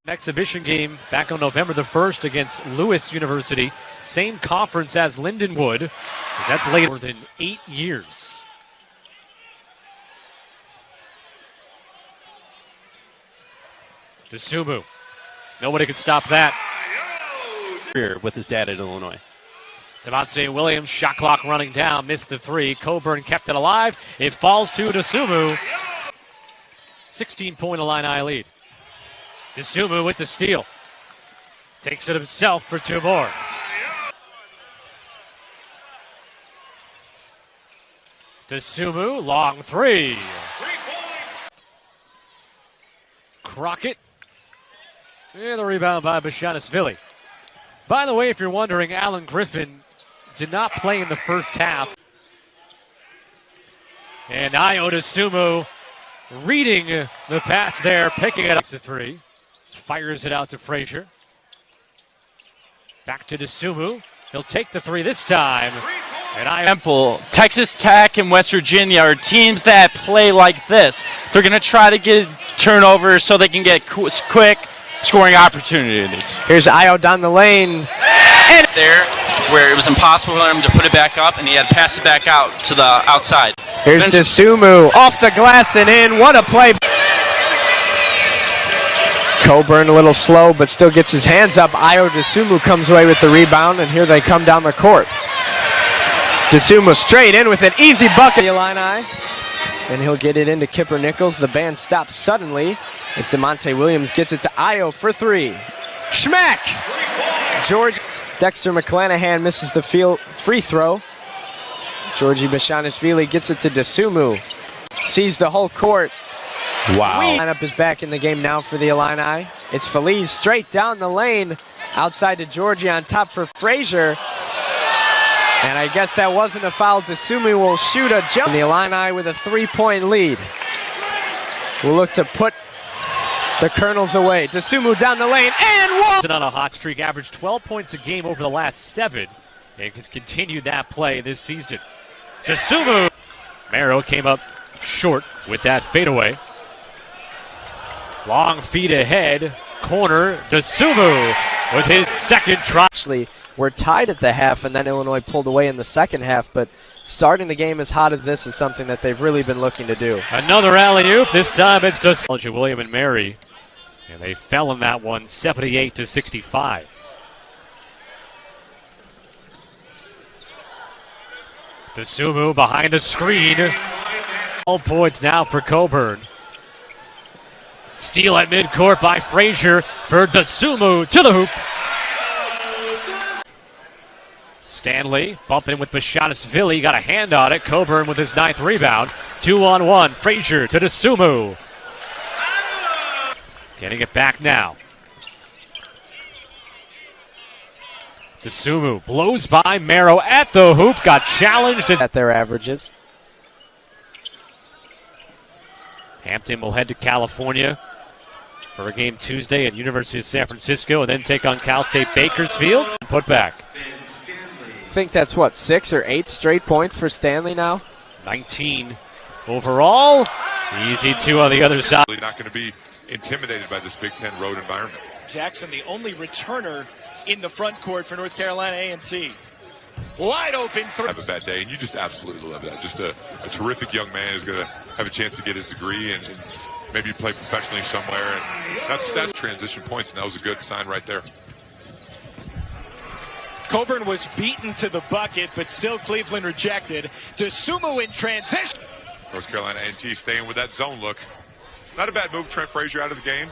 Exhibition game back on November the 1st against Lewis University. Same conference as Lindenwood. That's later than 8 years. Dosunmo. Nobody could stop that. With his dad at Illinois. Devontae Williams, shot clock running down, missed the three. Coburn kept it alive. It falls to Dosunmo. 16-point Illini lead. Dosunmo with the steal. Takes it himself for two more. Dosunmo, long three. Crockett. And the rebound by Dosunmo. By the way, if you're wondering, Alan Griffin did not play in the first half. And Dosunmo reading the pass there, picking it up to three. Fires it out to Frazier. Back to Dosunmo. He'll take the three this time. And Temple, Texas Tech, and West Virginia are teams that play like this. They're going to try to get turnovers so they can get quick scoring opportunities. Here's Io down the lane. And there, where it was impossible for him to put it back up, and he had to pass it back out to the outside. Here's Dosunmo off the glass and in. What a play. Coburn a little slow, but still gets his hands up. Dosunmo comes away with the rebound, and here they come down the court. Dosunmo straight in with an easy bucket. Illini, and he'll get it into Kipper Nichols. The band stops suddenly as DeMonte Williams gets it to Io for three. Schmack! George Dexter McClanahan misses the free throw. Georgi Bashanishvili gets it to Dosunmo. Sees the whole court. Wow. Lineup is back in the game now for the Illini. It's Feliz straight down the lane. Outside to Georgi on top for Frazier. And I guess that wasn't a foul. Dosunmo will shoot a jump. The Illini with a 3-point lead. We'll look to put the Colonels away. Dosunmo down the lane and one. On a hot streak, averaged 12 points a game over the last 7. And has continued that play this season. Dosunmo. Mero came up short with that fadeaway. Long feet ahead. Corner. Dosunmo with his second try. Actually, we're tied at the half, and then Illinois pulled away in the second half. But starting the game as hot as this is something that they've really been looking to do. Another alley-oop. This time it's just William and Mary. And they fell in that one, 78-65. Dosunmo behind the screen. 12 points now for Coburn. Steal at midcourt by Frazier for Dosunmo to the hoop. Stanley bumping with Bashanishvili. Got a hand on it. Coburn with his 9th rebound. 2-on-1. Frazier to Dosunmo. Getting it back now. Dosunmo blows by Mero at the hoop. Got challenged at their averages. Hampton will head to California for a game Tuesday at University of San Francisco and then take on Cal State Bakersfield. Put back. I think that's what, 6 or 8 straight points for Stanley now? 19 overall. Easy two on the other side. Not going to be intimidated by this Big Ten road environment. Jackson, the only returner in the front court for North Carolina A&T. Wide open three. Have a bad day, and you just absolutely love that. Just a terrific young man who's going to have a chance to get his degree and maybe play professionally somewhere. And that's transition points, and that was a good sign right there. Coburn was beaten to the bucket, but still Cleveland rejected. Dosunmo in transition. North Carolina A&T staying with that zone look. Not a bad move, Trent Frazier out of the game.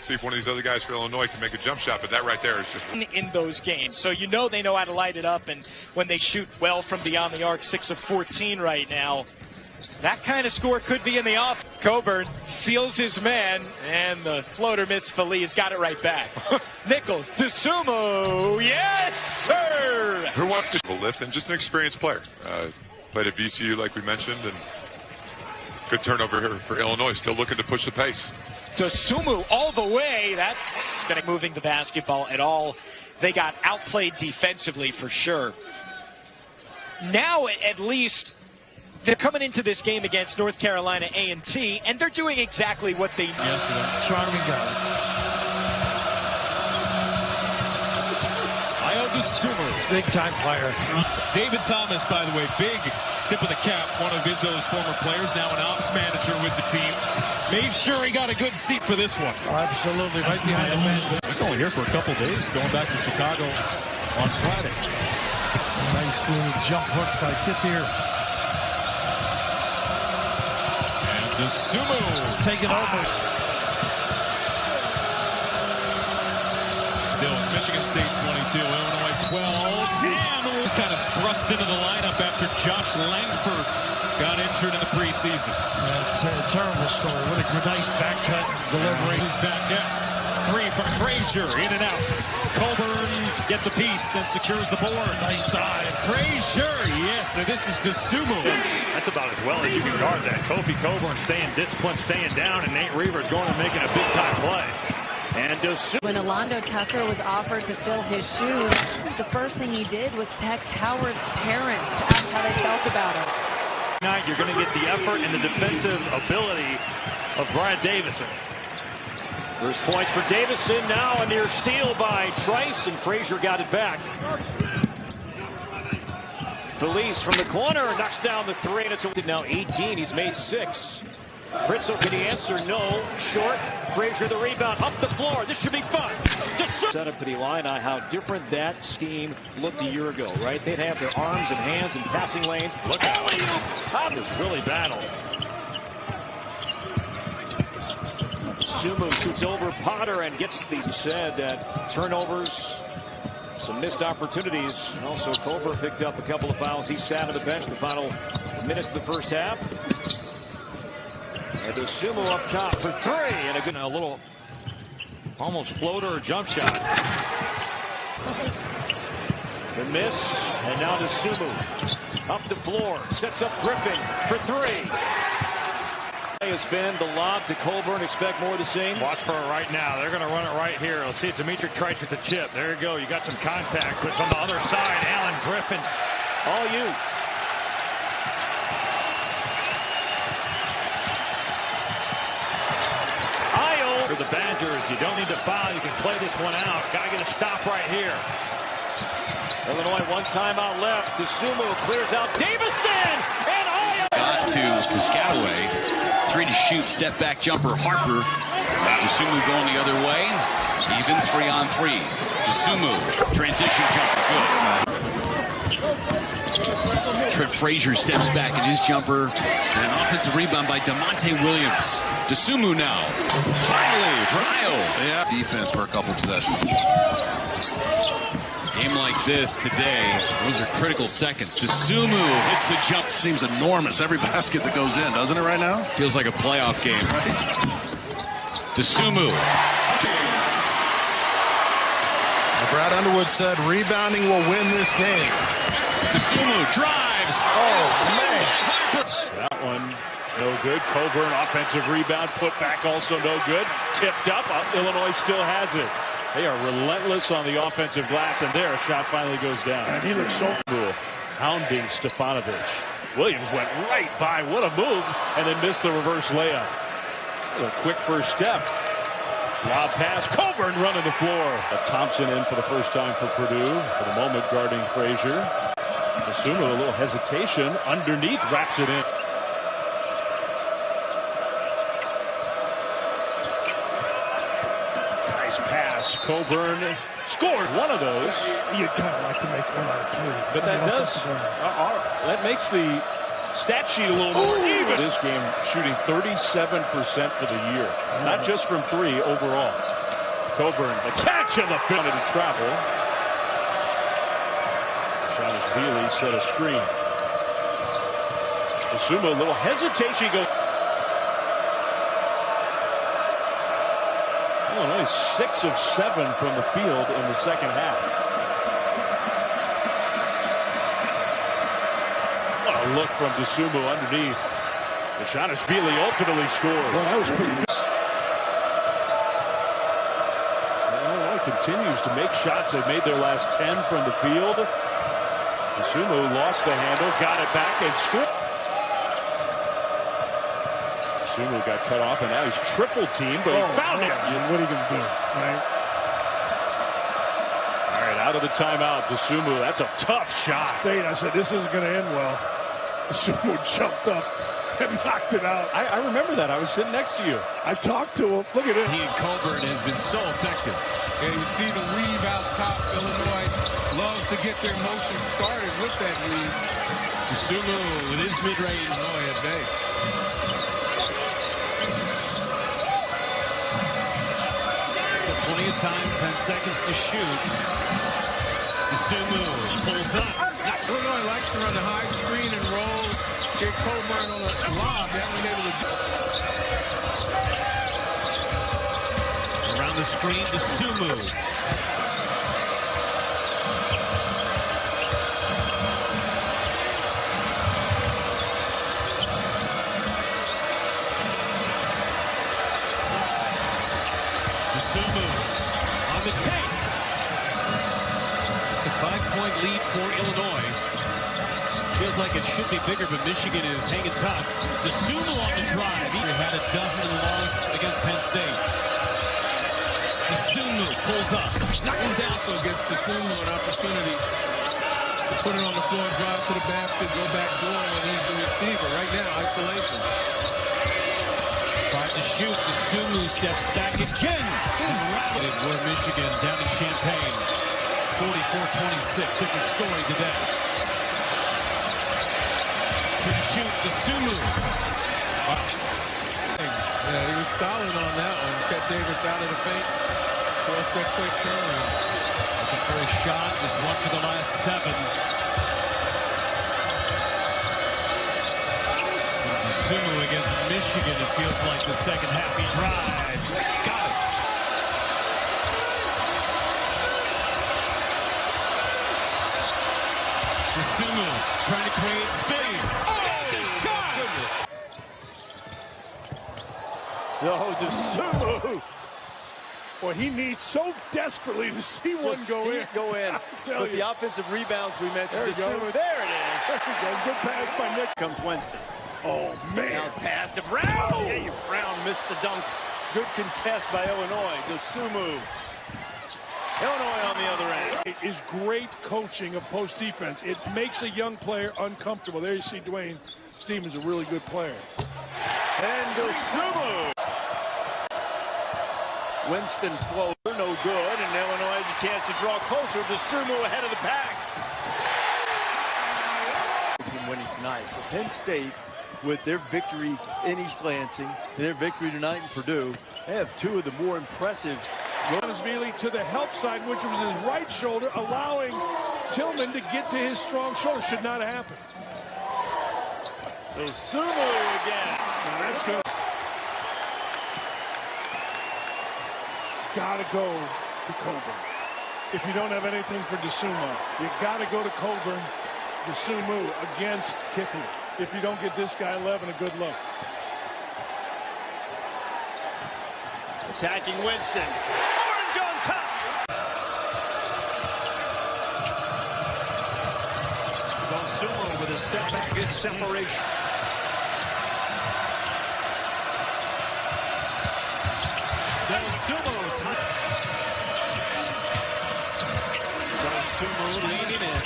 See if one of these other guys for Illinois can make a jump shot, but that right there is just... In those games. So you know they know how to light it up, and when they shoot well from beyond the arc, 6 of 14 right now, that kind of score could be in the off. Coburn seals his man, and the floater missed. Feliz got it right back. Nichols, Dosunmo, yes, sir! Who wants to lift, and just an experienced player. Played at VCU like we mentioned, and good turnover here for Illinois, still looking to push the pace. Dosunmo all the way. That's going to moving the basketball at all. They got outplayed defensively for sure. Now at least they're coming into this game against North Carolina A&T, and they're doing exactly what they need. Yes, charming guy. Dosunmo, big-time player. David Thomas, by the way, big tip of the cap. One of Izzo's former players, now an ops manager with the team. Made sure he got a good seat for this one. Absolutely, right behind the bench. He's only here for a couple days, going back to Chicago on Friday. Nice little jump hook by Tithir. And Dosunmo Taking over. Still, it's Michigan State 22, Illinois 12. And was kind of thrust into the lineup after Josh Langford got injured in the preseason. Terrible story. What a nice back cut delivery. He's back out. Three from Frazier, in and out. Coburn gets a piece and secures the board. Nice dive. Frazier, yes, and this is Dosunmo. That's about as well as you can guard that. Kofi Coburn staying disciplined, staying down, and Nate Reaver's going and making a big-time play. And when Alondo Tucker was offered to fill his shoes, the first thing he did was text Howard's parents to ask how they felt about it. Tonight, you're going to get the effort and the defensive ability of Brian Davison. There's points for Davison now, a near steal by Trice, and Frazier got it back. Felice from the corner knocks down the three, and it's now 18. He's made 6. Pritzel, can he answer? No. Short. Frazier the rebound. Up the floor. This should be fun. Set up for the Illini, how different that scheme looked a year ago, right? They'd have their arms and hands and passing lanes. Look out. That was really battled. Sumu shoots over Potter and gets the said that turnovers, some missed opportunities. Also, Colbert picked up a couple of fouls. He sat on the bench the final minutes of the first half. And Dosunmo up top for 3, and a little almost floater or jump shot. The miss, and now Dosunmo up the floor, sets up Griffin for 3. Has been the lob to Colburn. Expect more of the same. Watch for it right now. They're going to run it right here. Let's see if Dimitri Trice hits a chip. There you go. You got some contact. But from the other side, Alan Griffin. All you. For the Badgers, you don't need to foul. You can play this one out. Got to get a stop right here. Illinois, one timeout left. Dosunmo clears out Davison, and Io got to Piscataway. 3 to shoot, step back jumper, Harper. Dosunmo going the other way. Even 3-on-3. Dosunmo, transition jumper, good. Trip Frazier steps back in his jumper. And an offensive rebound by DeMonte Williams. Dosunmo now. Finally, for Io. Yeah. Defense for a couple possessions. Game like this today, those are critical seconds. Dosunmo hits the jump. Seems enormous, every basket that goes in, doesn't it, right now? Feels like a playoff game. Dosunmo. Brad Underwood said rebounding will win this game. Dosunmo drives. Oh, man. That one, no good. Coburn, offensive rebound, put back also no good. Tipped up. Illinois still has it. They are relentless on the offensive glass, and there a shot finally goes down. And he looks so cool. Hounding Stefanovic. Williams went right by. What a move, and then missed the reverse layup. A quick first step. Lob pass. Coburn running the floor. Thompson in for the first time for Purdue. For the moment, guarding Frazier. Dosunmo, a little hesitation. Underneath, wraps it in. Nice pass. Coburn scored one of those. You'd kind of like to make 1 out of 3. But that does. That makes the stat sheet a little more even. This game shooting 37% for the year. Not just from 3 overall. Coburn, the catch and the field to travel. Shanishvili set a screen. Dosunmo, a little hesitation. Goes. Only 6 of 7 from the field in the second half. What a look from Dosunmo underneath. Shanishvili ultimately scores. Well, that was pretty good. Illinois continues to make shots. They've made their last 10 from the field. Dosunmo lost the handle, got it back, and scored. Dosunmo got cut off, and now he's triple teamed, but he found it. What are you going to do, right? All right, Out of the timeout, Dosunmo. That's a tough shot. I said, this isn't going to end well. Dosunmo jumped up and knocked it out. I remember that. I was sitting next to you. I talked to him. Look at it. He and Coburn has been so effective. And you see the weave out top. Illinois loves to get their motion started with that weave. Dosunmo with his mid-range. Illinois at bay. Still plenty of time. 10 seconds to shoot. Dosunmo pulls up. Illinois likes to run the high screen and roll. Get Coburn on the lob. They haven't been able to do it. Around the screen, Dosunmo. Dosunmo on the take. Just a 5-point lead for Illinois. Feels like it should be bigger, but Michigan is hanging tough. Dosunmo on the drive. He had a dozen in the loss against Penn State. Dosunmo pulls up. Knocks him down, so gets Dosunmo an opportunity to put it on the floor, drive to the basket, go back door, and he's the receiver. Right now, isolation. Tried to shoot. Dosunmo steps back again. Where Michigan down in Champaign. 44-26. Different story today. To shoot, Dosunmo. Yeah, he was solid on that one. Kept Davis out of the paint. Forced that quick turnaround. Looking for a shot. Just one for the last 7. Dosunmo against Michigan. It feels like the second half. He drives. Got it. Dosunmo trying to create space. Oh, Dosunmo. Boy, he needs so desperately to see one go in. But the offensive rebounds we mentioned. Dosunmo. There it is. Good pass by Nick. Comes Winston. Oh, man. Now it's pass to Brown. Yeah, Brown missed the dunk. Good contest by Illinois. Dosunmo. Illinois on the other end. It is great coaching of post defense. It makes a young player uncomfortable. There you see Dwayne Stevens, a really good player. And Dosunmo. Winston floater, no good, and Illinois has a chance to draw closer. Dosunmo ahead of the pack. Winning tonight. But Penn State, with their victory in East Lansing, and their victory tonight in Purdue, they have 2 of the more impressive. Mealy to the help side, which was his right shoulder, allowing Tillman to get to his strong shoulder. Should not have happened. Dosunmo again. That's good. Gotta go to Coburn. If you don't have anything for Dosunmo, you gotta go to Coburn. Dosunmo against Kiffin. If you don't get this guy 11, a good look. Attacking Winston. Orange on top. Dosunmo with a step back, good separation. Dosunmo leaning in.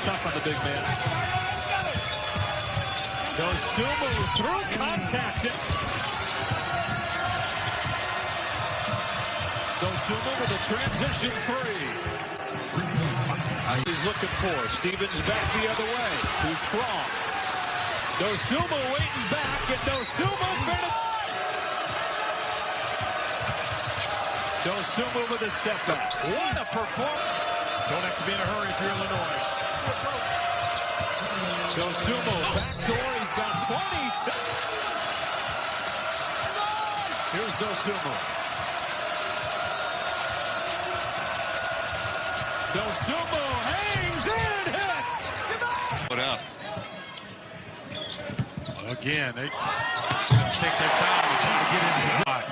Tough on the big man. Dosunmo through contact. Dosunmo with a transition 3. He's looking for. Stevens back the other way. Too strong. Dosunmo waiting back, and Dosunmo finished. Dosunmo with a step back. What a performance. Don't have to be in a hurry if you're Illinois. Dosunmo back door. He's got 20. Here's Dosunmo. Dosunmo hangs and hits. Put up. Again, they take their time to try to get in his eye.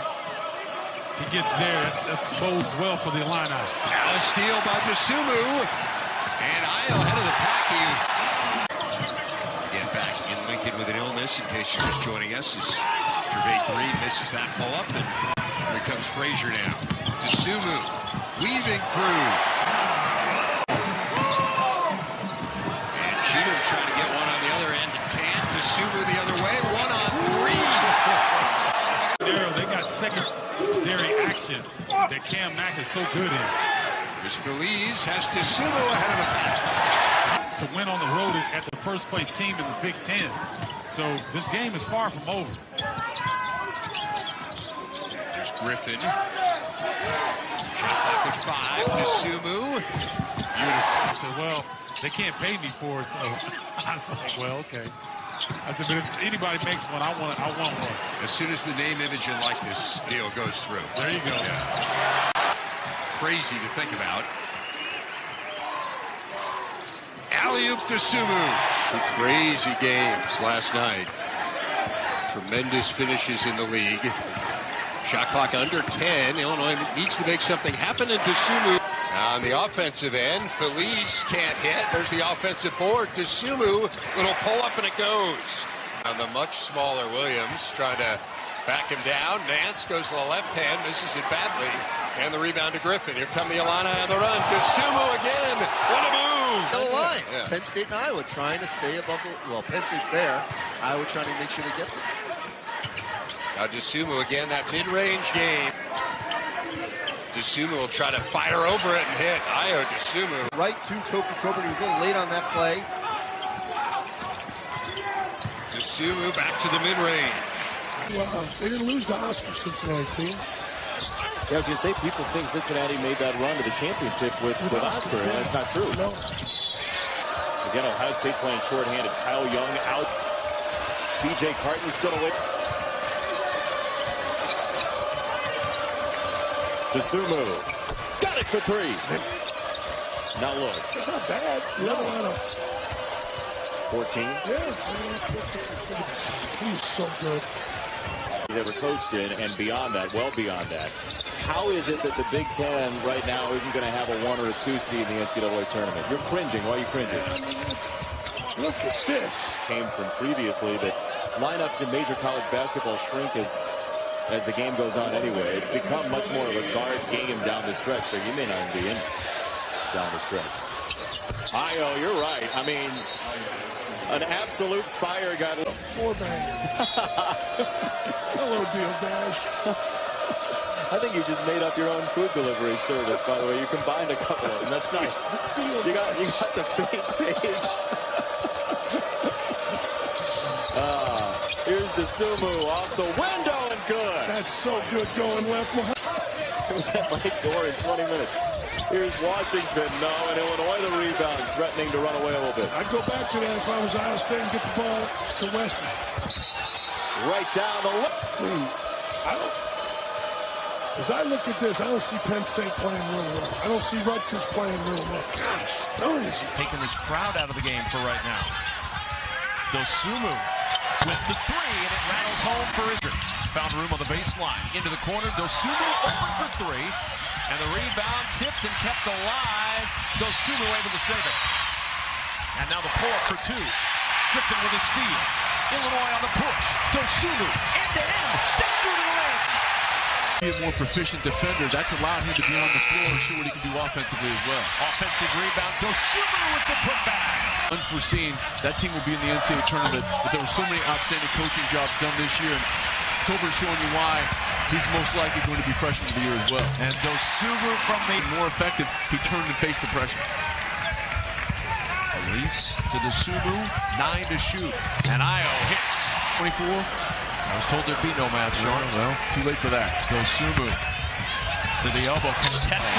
He gets there. That bodes well for the Illini. Now a steal by Dosunmo. And Io ahead of the pack here. Again, back in Lincoln with an illness, in case you're just joining us, as Gervais Green misses that pull-up, and here comes Frazier now. Dosunmo weaving through. And Cheatham trying to get one on the other end. Can't. Dosunmo the other way. 1 on 3. They got secondary action that Cam Mack is so good in. Here's Feliz, has Dosunmo ahead of him. To win on the road at the first place team in the Big Ten. So this game is far from over. There's Griffin. Shot clock at 5. Dosunmo. Beautiful. I said, well, they can't pay me for it, so I was like, well, okay. I said, but if anybody makes one, I want one. As soon as the name, image, and likeness deal goes through. There you go. Yeah. Crazy to think about. Alley-oop Dosunmo. Two crazy games last night. Tremendous finishes in the league. Shot clock under 10. Illinois needs to make something happen, and Dosunmo. On the offensive end, Feliz can't hit. There's the offensive board. Dosunmo, little pull-up, and it goes. On the much smaller Williams, trying to back him down. Nance goes to the left hand, misses it badly. And the rebound to Griffin. Here come the Illini on the run. Dosunmo again. What a move! The line. Yeah. Penn State and Iowa trying to stay above the. Well, Penn State's there. Iowa trying to make sure they get there. Now Dosunmo again, that mid-range game. Dosunmo will try to fire over it and hit. Io Dosunmo. Right to Kofi Coburn. He was a little late on that play. Dosunmo back to the mid-range. Wow, they didn't lose the Oscar Cincinnati team. Yeah, I was going to say, people think Cincinnati made that run to the championship with Oscar, and that's not true. No. Again, Ohio State playing shorthanded. Kyle Young out. DJ Carton still away. Dosunmo got it for 3. Now look. That's not bad. 11 out of 14. Yeah. He's so good. He's ever coached in, and beyond that, well beyond that. How is it that the Big Ten right now isn't going to have a 1 or a 2 seed in the NCAA tournament? You're cringing. Why are you cringing? Look at this. Came from previously that lineups in major college basketball shrink as the game goes on anyway. It's become much more of a guard game down the stretch, so you may not even be in down the stretch. Io, you're right. I mean, an absolute fire got it. 4-bang. Hello, Deal Dash. I think you just made up your own food delivery service, by the way. You combined a couple of them. That's nice. You got the face page. Here's Dosunmo off the window and good. That's so good going left. It was at my door in 20 minutes. Here's Washington. No, and Illinois the rebound, threatening to run away a little bit. I'd go back to that if I was Iowa State and get the ball to Wesley. Right down the left. As I look at this, I don't see Penn State playing real well. I don't see Rutgers playing real well. Gosh, darn is he. Taking this crowd out of the game for right now. Dosunmo with the 3, and it rattles home for Israel. Found room on the baseline. Into the corner. Dosunmo open for 3. And the rebound tipped and kept alive. Dosunmo able to save it. And now the pull-up for 2. Griffin with a steal. Illinois on the push. Dosunmo end-to-end. Step through the ring. Be a more proficient defender. That's allowed him to be on the floor and show what he can do offensively as well. Offensive rebound. Dosunmo with the putback. Unforeseen, that team will be in the NCAA tournament, but there were so many outstanding coaching jobs done this year, and Coburn's showing you why he's most likely going to be freshman of the year as well. And Dosunmo from the more effective, he turned and faced the pressure. Release to Dosunmo, 9 to shoot, and Io hits. 24. I was told there'd be no math, Sean. Well, too late for that. Dosunmo to the elbow, contested.